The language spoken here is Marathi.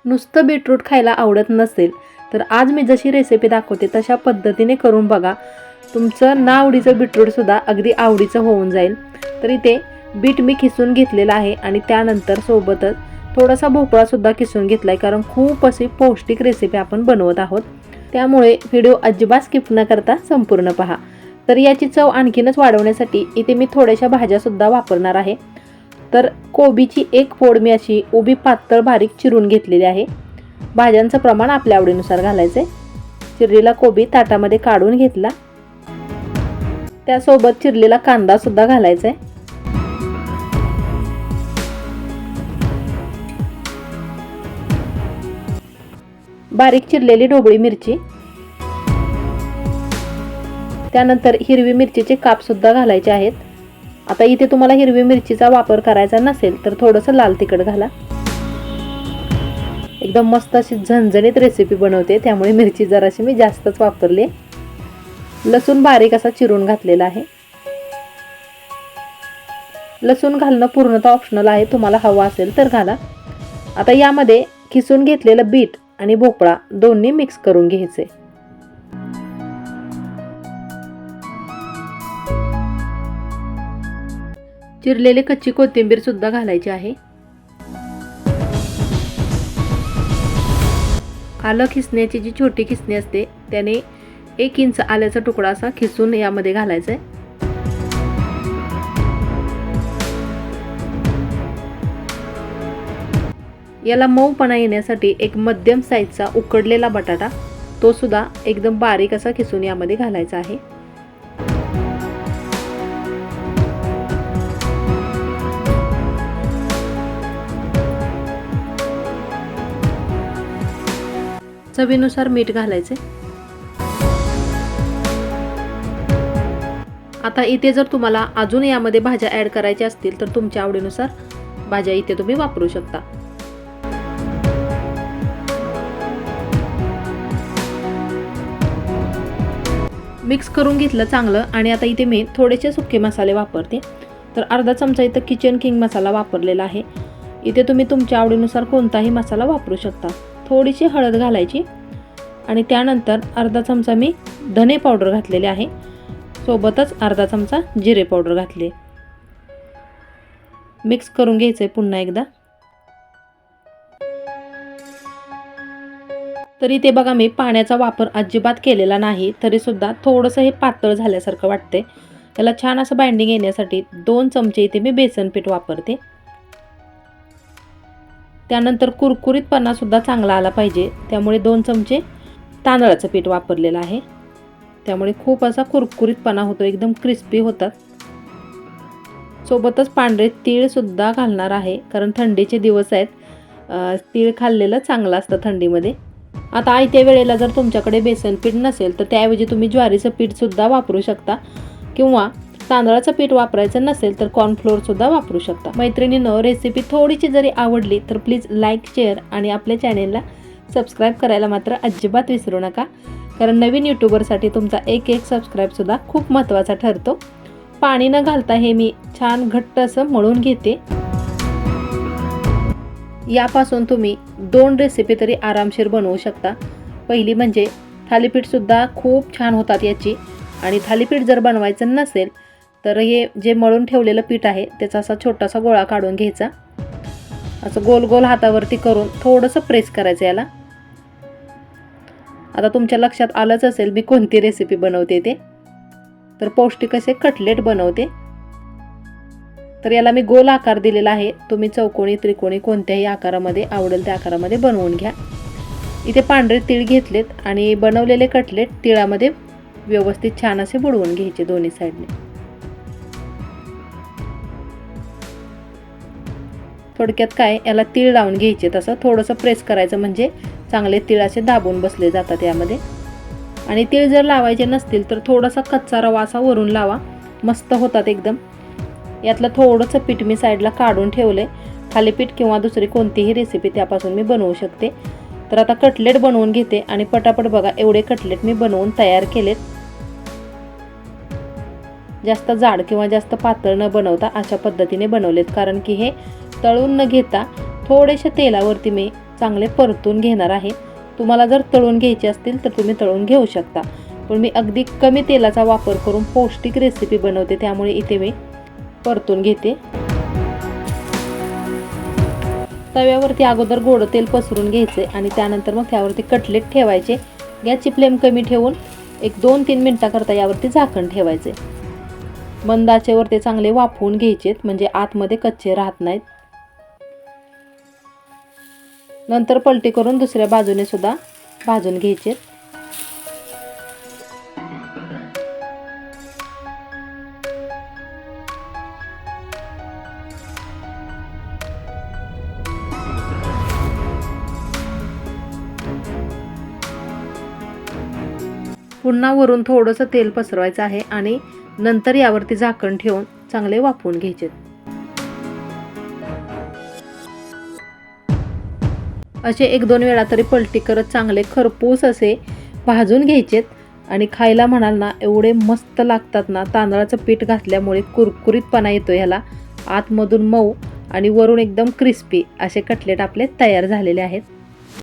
नुसतं बीटरूट खायला आवडत नसेल तर आज मी जशी रेसिपी दाखवते तशा पद्धतीने करून बघा. तुमचं ना आवडीचं बीटरूटसुद्धा अगदी आवडीचं होऊन जाईल. तर इथे बीट मी किसून घेतलेला आहे आणि त्यानंतर सोबतच थोडासा भोपळासुद्धा किसून घेतला आहे, कारण खूप अशी पौष्टिक रेसिपी आपण बनवत आहोत. त्यामुळे व्हिडिओ अजिबात स्किप न करता संपूर्ण पहा. तर याची चव आणखीनच वाढवण्यासाठी इथे मी थोड्याशा भाज्यासुद्धा वापरणार आहे. तर कोबीची एक फोड मी अशी उभी पातळ बारीक चिरून घेतलेली आहे. भाज्यांचं प्रमाण आपल्या आवडीनुसार घालायचं आहे. चिरलेला कोबी ताटामध्ये काढून घेतला. त्यासोबत चिरलेला कांदासुद्धा घालायचा आहे. बारीक चिरलेली ढोबळी मिरची, त्यानंतर हिरवी मिरचीचे कापसुद्धा घालायचे आहेत. आता इथे तुम्हाला हिरवी मिरचीचा वापर करायचा नसेल तर थोडंसं लाल तिखट घाला. एकदम मस्त अशी झणझणीत रेसिपी बनवते, त्यामुळे मिरची जराशी मी जास्तच वापरली. लसूण बारीक असा चिरून घातलेला आहे. लसूण घालणं पूर्णतः ऑप्शनल आहे, तुम्हाला हवा असेल तर घाला. आता यामध्ये किसून घेतलेलं बीट आणि भोपळा दोन्ही मिक्स करून घ्यायचे. चिरलेली कच्ची कोथिंबीर सुद्धा घालायची आहे. आलं खिसण्याची जी छोटी खिसणी असते त्याने 1 इंच आल्याचा तुकडा असा खिसून यामध्ये घालायचा आहे. याला मऊपणा येण्यासाठी एक मध्यम साईजचा उकडलेला बटाटा, तो सुद्धा एकदम बारीक असा खिसून यामध्ये घालायचा आहे. चवीनुसार मीठ घालायचे. आता इथे जर तुम्हाला अजून यामध्ये भाज्या ॲड करायच्या असतील तर तुमच्या आवडीनुसार भाज्या इथे तुम्ही वापरू शकता. मिक्स करून घेतलं चांगलं आणि आता इथे मी थोडेसे सुके मसाले वापरते. तर अर्धा चमचा इथं किचन किंग मसाला वापरलेला आहे. इथे तुम्ही तुमच्या आवडीनुसार कोणताही मसाला वापरू शकता. थोडीशी हळद घालायची आणि त्यानंतर अर्धा चमचा मी धने पावडर घातलेले आहे. सोबतच अर्धा चमचा जिरे पावडर घातले. मिक्स करून घ्यायचं आहे पुन्हा एकदा. तरी इथे बघा मी पाण्याचा वापर अजिबात केलेला नाही, तरीसुद्धा थोडंसं हे पातळ झाल्यासारखं वाटते. त्याला छान असं बाइंडिंग येण्यासाठी 2 चमचे इथे मी बेसन पीठ वापरते. त्यानंतर कुरकुरीतपणासुद्धा चांगला आला पाहिजे, त्यामुळे 2 चमचे तांदळाचं पीठ वापरलेलं आहे. त्यामुळे खूप असा कुरकुरीतपणा होतो, एकदम क्रिस्पी होतात. सोबतच पांढरे तीळसुद्धा घालणार आहे, कारण थंडीचे दिवस आहेत. तीळ खाल्लेलं चांगलं असतं थंडीमध्ये. आता आयत्या वेळेला जर तुमच्याकडे बेसन पीठ नसेल तर त्याऐवजी तुम्ही ज्वारीचं पीठसुद्धा वापरू शकता, किंवा तांदळाचं पीठ वापरायचं नसेल तर कॉर्नफ्लोअरसुद्धा वापरू शकता. मैत्रिणींनो, रेसिपी थोडीशी जरी आवडली तर प्लीज लाईक, शेअर आणि आपल्या चॅनेलला सबस्क्राईब करायला मात्र अजिबात विसरू नका, कारण नवीन यूट्यूबरसाठी तुमचा एक सबस्क्राईबसुद्धा खूप महत्त्वाचा ठरतो. पाणी न घालता हे मी छान घट्ट असं मळून घेते. यापासून तुम्ही 2 रेसिपी तरी आरामशीर बनवू शकता. पहिली म्हणजे थालीपीठसुद्धा खूप छान होतात याची. आणि थालीपीठ जर बनवायचं नसेल तर हे जे मळून ठेवलेलं पीठ आहे त्याचा असा छोटासा गोळा काढून घ्यायचा. असं गोल गोल हातावरती करून थोडंसं प्रेस करायचं याला. आता तुमच्या लक्षात आलंच असेल मी कोणती रेसिपी बनवते ते. तर पौष्टिक असे कटलेट बनवते. तर याला मी गोल आकार दिलेला आहे. तुम्ही चौकोनी, त्रिकोणी कोणत्याही आकारामध्ये आवडेल त्या आकारामध्ये बनवून घ्या. इथे पांढरे तीळ घेतलेत आणि बनवलेले कटलेट तिळामध्ये व्यवस्थित छान असे बुडवून घ्यायचे दोन्ही साईडने. थोडक्यात काय, याला तीळ लावून घ्यायचे. तसं थोडंसं प्रेस करायचं म्हणजे चांगले तीळ असे दाबून बसले जातात यामध्ये. आणि तीळ जर लावायचे नसतील तर थोडासा कच्चा रवा असा वरून लावा, मस्त होतात एकदम. यातलं थोडंसं पीठ मी साईडला काढून ठेवले. थालीपीठ किंवा दुसरी कोणतीही रेसिपी त्यापासून मी बनवू शकते. तर आता कटलेट बनवून घेते आणि पटापट बघा एवढे कटलेट मी बनवून तयार केलेत. जास्त जाड किंवा जास्त पातळ न बनवता अशा पद्धतीने बनवलेत, कारण की हे तळून न घेता थोडेशा तेलावरती मी चांगले परतून घेणार आहे. तुम्हाला जर तळून घ्यायचे असतील तर तुम्ही तळून घेऊ शकता, पण मी अगदी कमी तेलाचा वापर करून पौष्टिक रेसिपी बनवते, त्यामुळे इथे मी परतून घेते. तव्यावरती अगोदर गोड तेल पसरून घ्यायचे आणि त्यानंतर मग त्यावरती कटलेट ठेवायचे. गॅसची फ्लेम कमी ठेवून एक 2-3 मिनटाकरता यावरती झाकण ठेवायचे. मंद आचेवर ते चांगले वाफवून घ्यायचेत, म्हणजे आतमध्ये कच्चे राहत नाहीत. नंतर पलटी करून दुसऱ्या बाजूने सुद्धा भाजून घ्यायचे. पुन्हा वरून थोडंसं तेल पसरवायचं आहे आणि नंतर यावरती झाकण ठेवून चांगले वाफवून घ्यायचे. असे 1-2 वेळा तरी पलटी करत चांगले खरपूस असे भाजून घ्यायचेत. आणि खायला म्हणाल ना, एवढे मस्त लागतात ना. तांदळाचं पीठ घातल्यामुळे कुरकुरीतपणा येतो ह्याला, आतमधून मऊ आणि वरून एकदम क्रिस्पी असे कटलेट आपले तयार झालेले आहेत.